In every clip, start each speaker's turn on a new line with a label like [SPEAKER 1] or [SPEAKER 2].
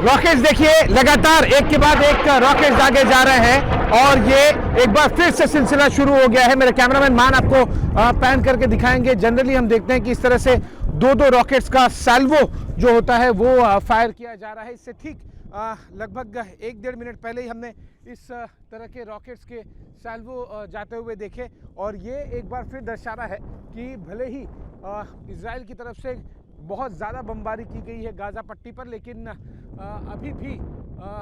[SPEAKER 1] Rockets देखिए लगातार एक के बाद एक रॉकेट्स आगे जा रहे हैं और ये एक बार फिर से सिलसिला शुरू हो गया है। मेरे कैमरामैन मान आपको पैन करके दिखाएंगे। जनरली हम देखते हैं कि इस तरह से दो रॉकेट्स का सैल्वो जो होता है वो फायर किया जा रहा है। इससे ठीक लगभग 1-1.5 मिनट पहले ही हमने इस तरह के रॉकेट्स के सैल्वो जाते हुए देखे और ये एक बार फिर दर्शा रहा है कि भले ही इजराइल की तरफ से बहुत ज़्यादा बमबारी की गई है गाज़ा पट्टी पर, लेकिन अभी भी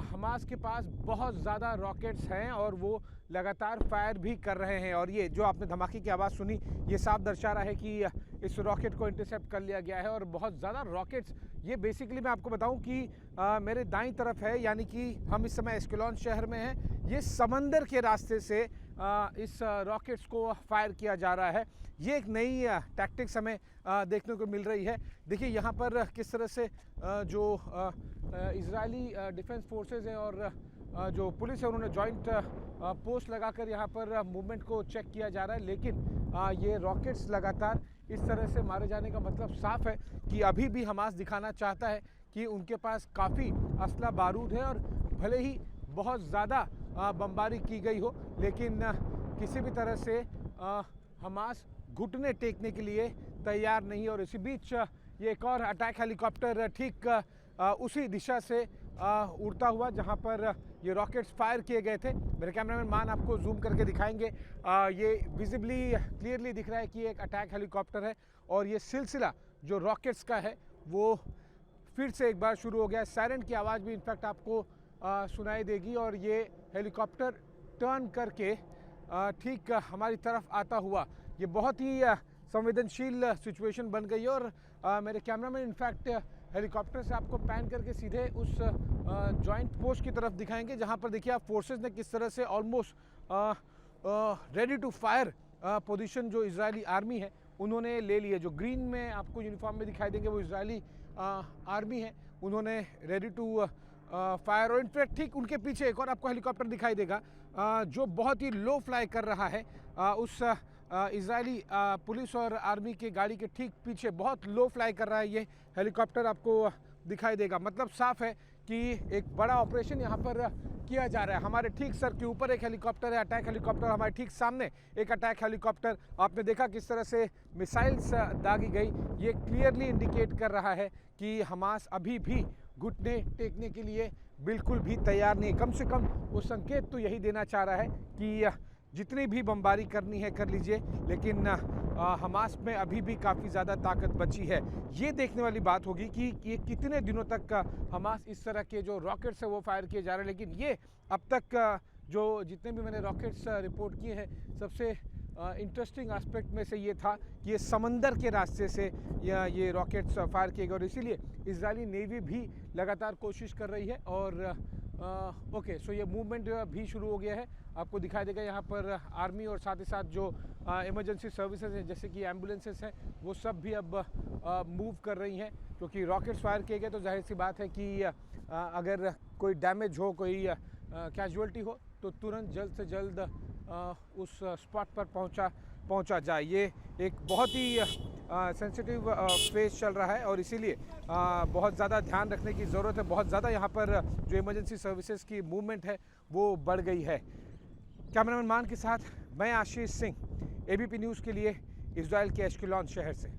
[SPEAKER 1] हमास के पास बहुत ज़्यादा रॉकेट्स हैं और वो लगातार फायर भी कर रहे हैं। और ये जो आपने धमाके की आवाज़ सुनी, ये साफ दर्शा रहा है कि इस रॉकेट को इंटरसेप्ट कर लिया गया है और बहुत ज़्यादा रॉकेट्स, ये बेसिकली मैं आपको बताऊं कि मेरे दाईं तरफ है, यानी कि हम इस समय एस्केलॉन शहर में हैं। ये समंदर के रास्ते से इस रॉकेट्स को फायर किया जा रहा है। ये एक नई टैक्टिक्स हमें देखने को मिल रही है। देखिए यहाँ पर किस तरह से जो इजरायली डिफेंस फोर्सेस हैं और जो पुलिस है उन्होंने जॉइंट पोस्ट लगाकर यहाँ पर मूवमेंट को चेक किया जा रहा है। लेकिन ये रॉकेट्स लगातार इस तरह से मारे जाने का मतलब साफ है कि अभी भी हमास दिखाना चाहता है कि उनके पास काफ़ी असला बारूद है और भले ही बहुत ज़्यादा बमबारी की गई हो, लेकिन किसी भी तरह से हमास घुटने टेकने के लिए तैयार नहीं। और इसी बीच ये एक और अटैक हेलीकॉप्टर ठीक उसी दिशा से उड़ता हुआ जहां पर ये रॉकेट्स फायर किए गए थे। मेरे कैमरामैन मान आपको जूम करके दिखाएंगे। ये विजिबली क्लियरली दिख रहा है कि एक अटैक हेलीकॉप्टर है और ये सिलसिला जो रॉकेट्स का है वो फिर से एक बार शुरू हो गया। सायरन की आवाज़ भी इनफैक्ट आपको सुनाई देगी और ये हेलीकॉप्टर टर्न करके ठीक हमारी तरफ आता हुआ, ये बहुत ही संवेदनशील सिचुएशन बन गई है। और मेरे कैमरामैन इनफैक्ट हेलीकॉप्टर से आपको पैन करके सीधे उस जॉइंट पोस्ट की तरफ दिखाएंगे जहां पर देखिए आप फोर्सेस ने किस तरह से almost ready to fire position जो इजरायली आर्मी है उन्होंने ले ली है। जो ग्रीन में आपको यूनिफॉर्म में दिखाई देंगे वो इजरायली आर्मी है, उन्होंने रेडी टू फायर। और इनफैक्ट ठीक उनके पीछे एक और आपको हेलीकॉप्टर दिखाई देगा जो बहुत ही लो फ्लाई कर रहा है। उस इजरायली पुलिस और आर्मी के गाड़ी के ठीक पीछे बहुत लो फ्लाई कर रहा है ये हेलीकॉप्टर, आपको दिखाई देगा। मतलब साफ है कि एक बड़ा ऑपरेशन यहाँ पर किया जा रहा है। हमारे ठीक सर के ऊपर एक हेलीकॉप्टर है, अटैक हेलीकॉप्टर, हमारे ठीक सामने एक अटैक हेलीकॉप्टर। आपने देखा किस तरह से मिसाइल्स दागी गई। ये क्लियरली इंडिकेट कर रहा है कि हमास अभी भी घुटने टेकने के लिए बिल्कुल भी तैयार नहीं। कम से कम वो संकेत तो यही देना चाह रहा है कि जितनी भी बमबारी करनी है कर लीजिए, लेकिन हमास में अभी भी काफ़ी ज़्यादा ताकत बची है। ये देखने वाली बात होगी कि ये कितने दिनों तक हमास इस तरह के जो रॉकेट्स है वो फायर किए जा रहे हैं। लेकिन ये अब तक जो जितने भी मैंने रॉकेट्स रिपोर्ट किए हैं, सबसे इंटरेस्टिंग एस्पेक्ट में से ये था कि ये समंदर के रास्ते से ये रॉकेट्स फायर किए गए और इसीलिए इजरायली नेवी भी लगातार कोशिश कर रही है। और ओके, सो ये मूवमेंट भी शुरू हो गया है। आपको दिखाई देगा यहाँ पर आर्मी और साथ ही साथ जो इमरजेंसी सर्विसेज हैं जैसे कि एम्बुलेंसेस हैं वो सब भी अब मूव कर रही हैं, क्योंकि रॉकेट्स फायर किए गए तो जाहिर सी बात है कि अगर कोई डैमेज हो, कोई कैजुअल्टी हो तो तुरंत जल्द से जल्द उस स्पॉट पर पहुंचा जाए। ये एक बहुत ही सेंसिटिव फेज चल रहा है और इसीलिए बहुत ज़्यादा ध्यान रखने की ज़रूरत है। बहुत ज़्यादा यहाँ पर जो इमरजेंसी सर्विसेज की मूवमेंट है वो बढ़ गई है। कैमरामैन मान के साथ मैं आशीष सिंह, एबीपी न्यूज़ के लिए इजराइल के एश्केलॉन शहर से।